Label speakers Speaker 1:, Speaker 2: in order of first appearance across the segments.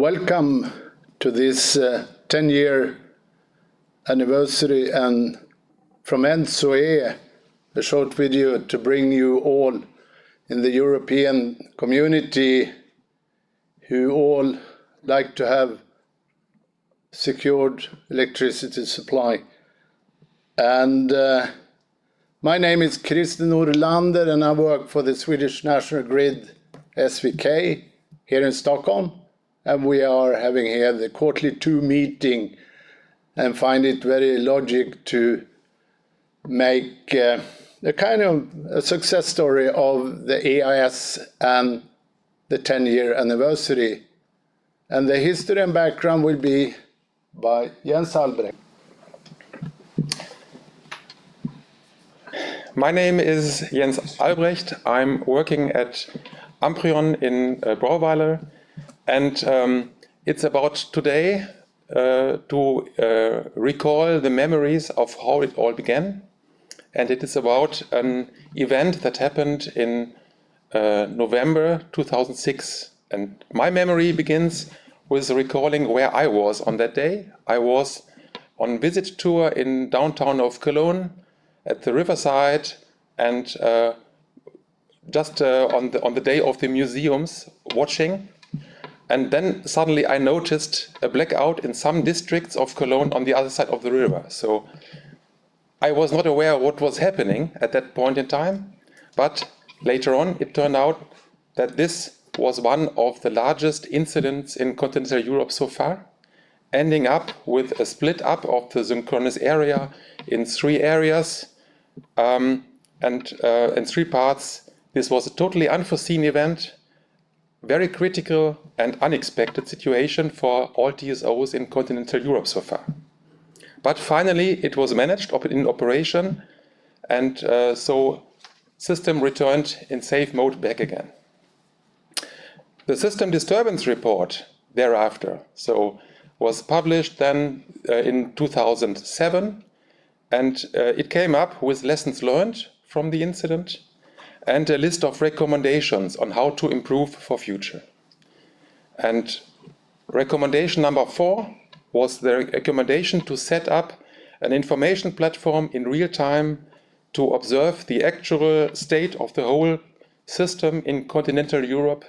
Speaker 1: Welcome to this 10-year anniversary and from ENTSO-E, a short video to bring you all in the European community who all like to have secured electricity supply. And my name is Norlander and I work for the Swedish National Grid SVK here in Stockholm. And we are having here the quarterly 2 meeting and find it very logic to make a kind of a success story of the EAS and the 10-year anniversary. And the history and background will be by Jens Albrecht.
Speaker 2: My name is Jens Albrecht. I'm working at Amprion in Brauweiler. And it's about today to recall the memories of how it all began. And it is about an event that happened in November 2006. And my memory begins with recalling where I was on that day. I was on visit tour in downtown of Cologne at the riverside and just on the day of the museums watching. And then suddenly I noticed a blackout in some districts of Cologne on the other side of the river. So I was not aware of what was happening at that point in time. But later on, it turned out that this was one of the largest incidents in continental Europe so far, ending up with a split up of the synchronous area in 3 areas and in 3 parts. This was a totally unforeseen event. Very critical and unexpected situation for all TSOs in continental Europe so far. But finally it was managed in operation and so system returned in safe mode back again. The system disturbance report thereafter was published then in 2007 and it came up with lessons learned from the incident and a list of recommendations on how to improve for future. And recommendation number 4 was the recommendation to set up an information platform in real time to observe the actual state of the whole system in continental Europe,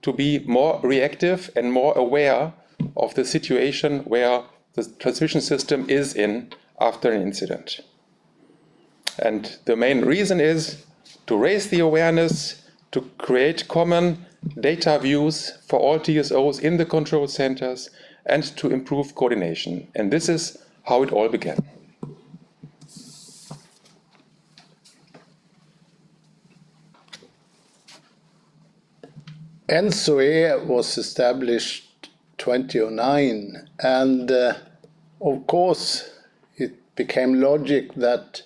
Speaker 2: to be more reactive and more aware of the situation where the transmission system is in after an incident. And the main reason is to raise the awareness, to create common data views for all TSOs in the control centers, and to improve coordination. And this is how it all began.
Speaker 1: ENTSO-E was established 2009, and of course it became logic that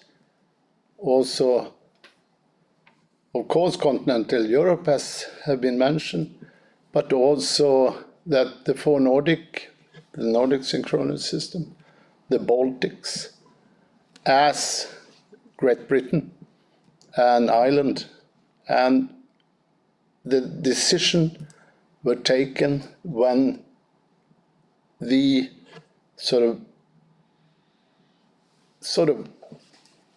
Speaker 1: also of course, continental Europe have been mentioned, but also that the 4 Nordic, the Nordic synchronous system, the Baltics, as Great Britain and Ireland, and the decision were taken when the sort of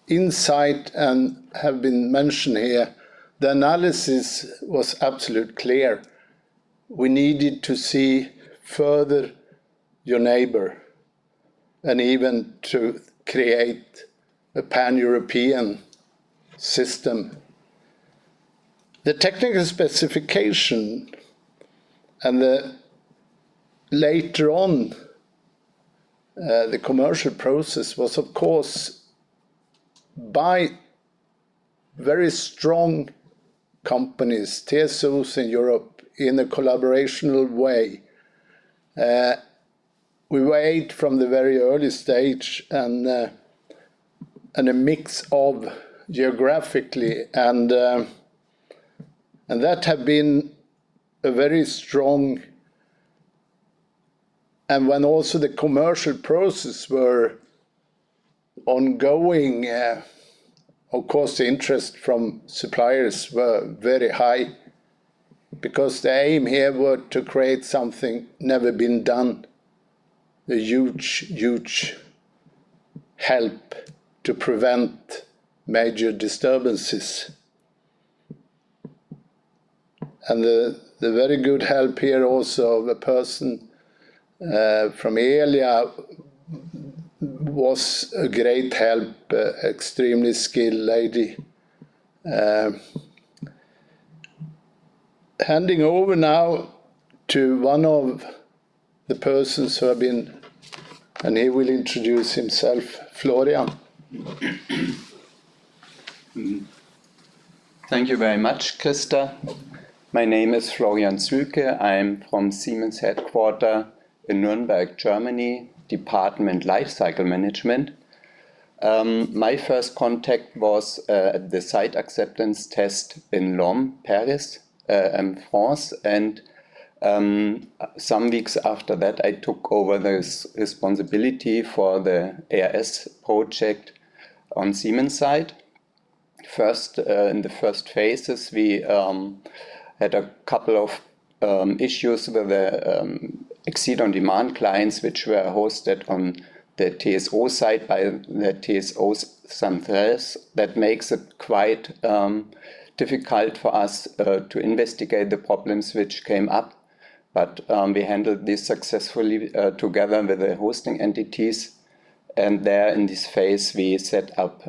Speaker 1: insight and have been mentioned here. The analysis was absolutely clear. We needed to see further your neighbor and even to create a pan-European system. The technical specification and later on the commercial process was of course by very strong companies, TSOs in Europe, in a collaborational way. We wait from the very early stage and a mix of geographically and that have been a very strong, and when also the commercial process were ongoing, of course the interest from suppliers were very high. because the aim here was to create something never been done, a huge help to prevent major disturbances. And the very good help here also of a person from Elia was a great help, extremely skilled lady. Handing over now to one of the persons who have been, and he will introduce himself, Florian.
Speaker 3: Thank you very much, Christa. My name is Florian Zuehlcke. I'm from Siemens headquarters in Nuremberg, Germany, Department Lifecycle Management. My first contact was at the site acceptance test in Lomme, Paris, France, and some weeks after that I took over the responsibility for the EAS project on Siemens side. First, in the first phases, we had a couple of issues with the exceed on demand clients, which were hosted on the TSO side by the TSO themselves. That makes it quite difficult for us to investigate the problems which came up. But we handled this successfully together with the hosting entities. And there in this phase, we set up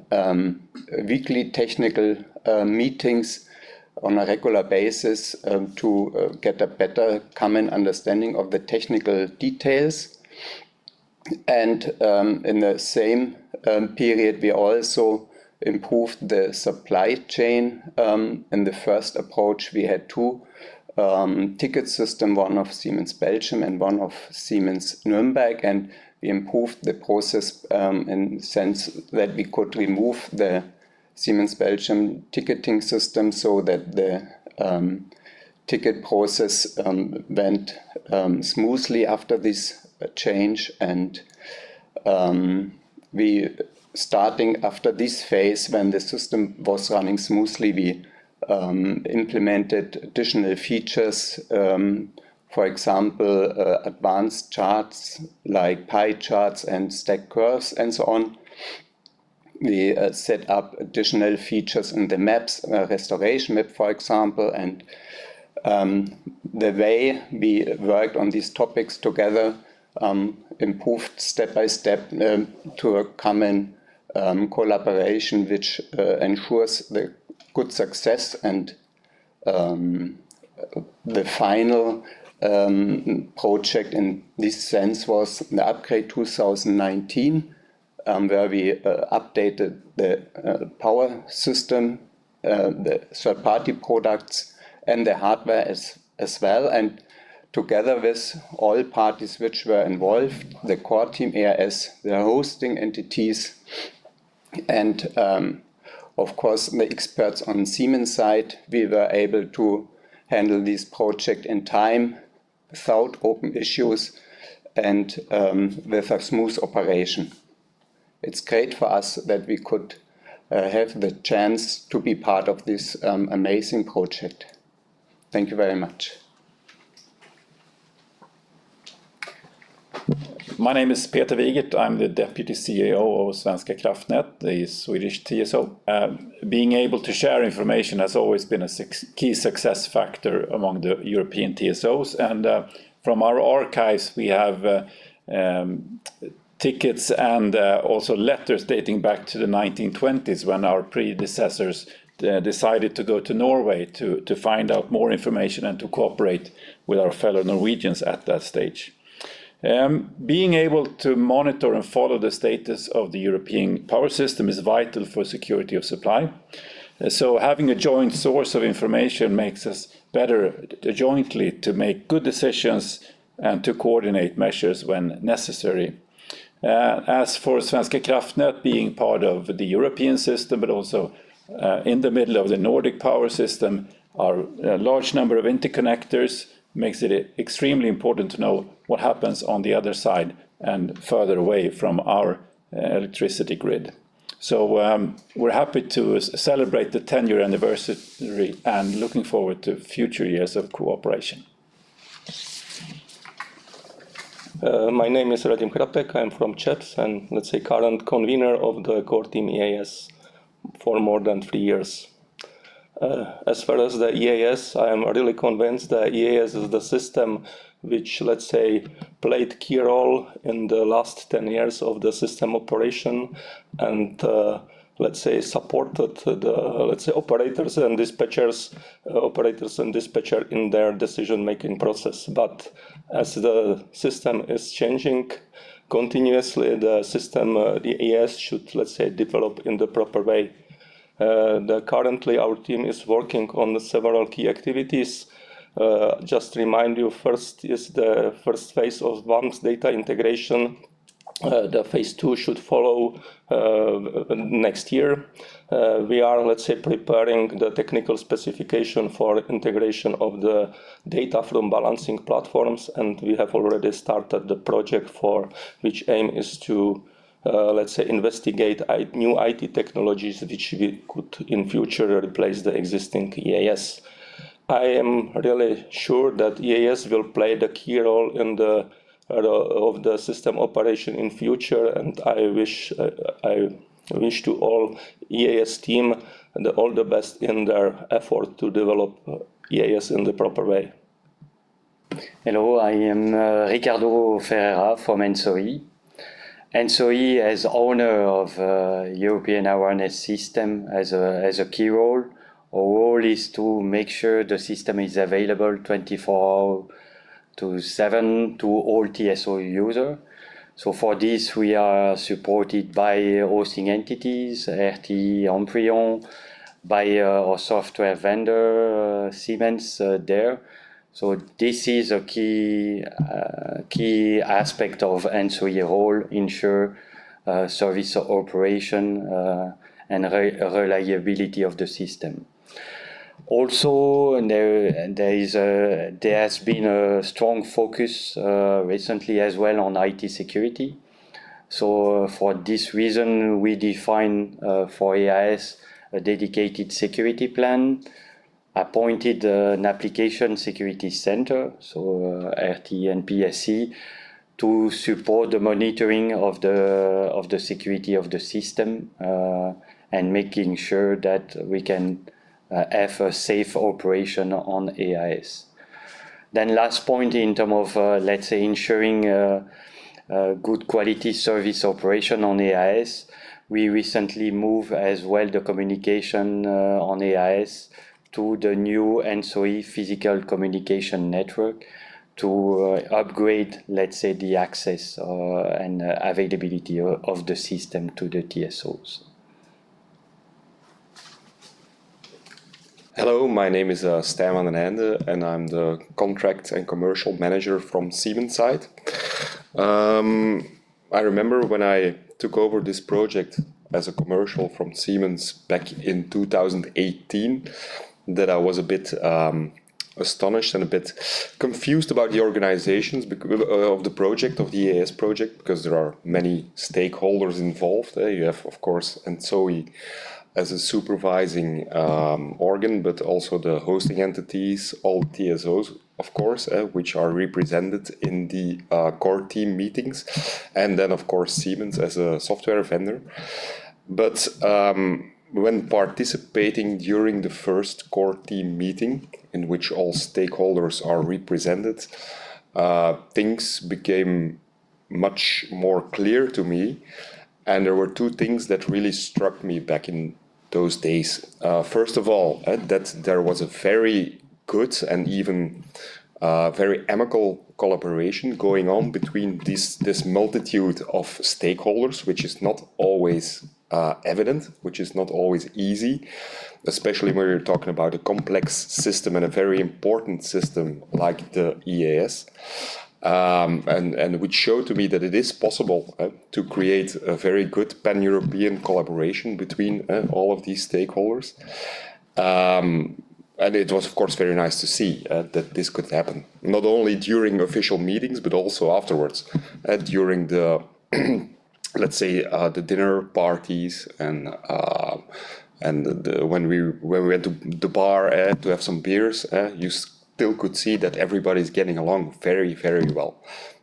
Speaker 3: weekly technical meetings on a regular basis to get a better common understanding of the technical details. And in the same period, we also improved the supply chain. In the first approach, we had two ticket systems, one of Siemens Belgium and one of Siemens Nuremberg, and we improved the process in the sense that we could remove the Siemens Belgium ticketing system so that the ticket process went smoothly after this change. And we, starting after this phase, when the system was running smoothly, we implemented additional features, for example, advanced charts like pie charts and stack curves and so on. We set up additional features in the maps, restoration map, for example, and the way we worked on these topics together improved step by step to a common collaboration which ensures the good success. And the final project in this sense was the upgrade 2019, where we updated the power system, the third-party products, and the hardware as well. And together with all parties which were involved, the core team EAS, the hosting entities, and of course the experts on Siemens side, we were able to handle this project in time without open issues and with a smooth operation. It's great for us that we could have the chance to be part of this amazing project. Thank you very much.
Speaker 4: My name is Peter Wigert. I'm the Deputy CEO of Svenska kraftnät, the Swedish TSO. Being able to share information has always been a key success factor among the European TSOs. And from our archives, we have tickets and also letters dating back to the 1920s when our predecessors decided to go to Norway to find out more information and to cooperate with our fellow Norwegians at that stage. Being able to monitor and follow the status of the European power system is vital for security of supply. So having a joint source of information makes us better jointly to make good decisions and to coordinate measures when necessary. As for Svenska kraftnät being part of the European system, but also in the middle of the Nordic power system, our large number of interconnectors makes it extremely important to know what happens on the other side and further away from our electricity grid. So we're happy to celebrate the 10-year anniversary and looking forward to future years of cooperation.
Speaker 5: My name is Radim Chrapek. I'm from CEPS and, let's say, current convener of the core team EAS for more than 3 years. As far as the EAS, I am really convinced that EAS is the system which, let's say, played key role in the last 10 years of the system operation and, let's say, supported the, let's say, operators and dispatcher in their decision-making process. But as the system is changing continuously, the system, the EAS should, let's say, develop in the proper way. Currently, our team is working on several key activities. Just remind you, first is the first phase of advanced data integration. The phase 2 should follow next year. We are, let's say, preparing the technical specification for integration of the data from balancing platforms, and we have already started the project for which aim is to let's say, investigate new IT technologies which we could in future replace the existing EAS. I am really sure that EAS will play the key role in the of the system operation in future, and I wish to all EAS team all the best in their effort to develop EAS in the proper way.
Speaker 3: Hello, I am Ricardo Ferreira from ENTSO-E. ENTSO-E, as owner of European awareness system, has a key role. Our role is to make sure the system is available 24/7 to all TSO users. So for this, we are supported by hosting entities, RT, Amprion, by our software vendor, Siemens, there. So this is a key aspect of ENTSO-E role, ensure service operation and reliability of the system. Also, there has been a strong focus recently as well on IT security. So for this reason, we define for EAS a dedicated security plan, appointed an application security center, so RT and PSC, to support the monitoring of the security of the system and making sure that we can have a safe operation on EAS. Then last point in terms of, let's say, ensuring good quality service operation on EAS, we recently moved as well the communication on EAS to the new ENTSO-E physical communication network to upgrade, let's say, the access and availability of the system to the TSOs.
Speaker 6: Hello, my name is Stijn Vanden Eynde and I'm the contract and commercial manager from Siemens side. I remember when I took over this project as a commercial from Siemens back in 2018 that I was a bit astonished and a bit confused about the organizations of the project, of the EAS project, because there are many stakeholders involved. You have, of course, ENTSO-E as a supervising organ, but also the hosting entities, all TSOs, of course, which are represented in the core team meetings, and then, of course, Siemens as a software vendor. But when participating during the first core team meeting, in which all stakeholders are represented, things became much more clear to me. And there were two things that really struck me back in those days. First of all, that there was a very good and even very amicable collaboration going on between this multitude of stakeholders, which is not always evident, which is not always easy, especially when you're talking about a complex system and a very important system like the EAS. And which showed to me that it is possible to create a very good pan-European collaboration between all of these stakeholders. And it was, of course, very nice to see that this could happen, not only during official meetings, but also afterwards, during the let's say, the dinner parties and when we went to the bar to have some beers, you still could see that everybody's getting along very, very well.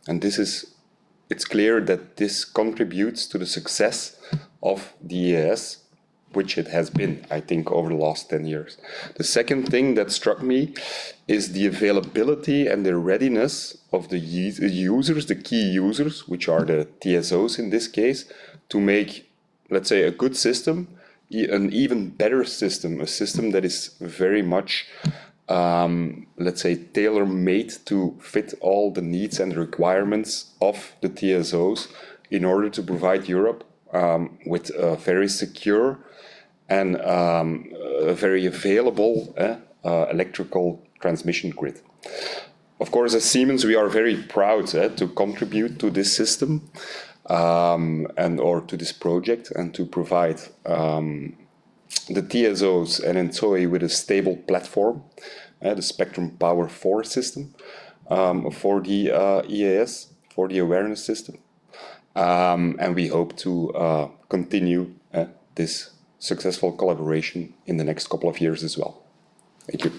Speaker 6: And it's clear that this contributes to the success of the EAS, which it has been, I think, over the last 10 years. The second thing that struck me is the availability and the readiness of the users, the key users, which are the TSOs in this case, to make, let's say, a good system, an even better system, a system that is very much, let's say, tailor-made to fit all the needs and requirements of the TSOs in order to provide Europe with a very secure and a very available electrical transmission grid. Of course, as Siemens, we are very proud to contribute to this system or to this project, and to provide the TSOs and ENTSO-E with a stable platform, the Spectrum Power 4 system for the EAS, for the awareness system. And we hope to continue this successful collaboration in the next couple of years as well. Thank you.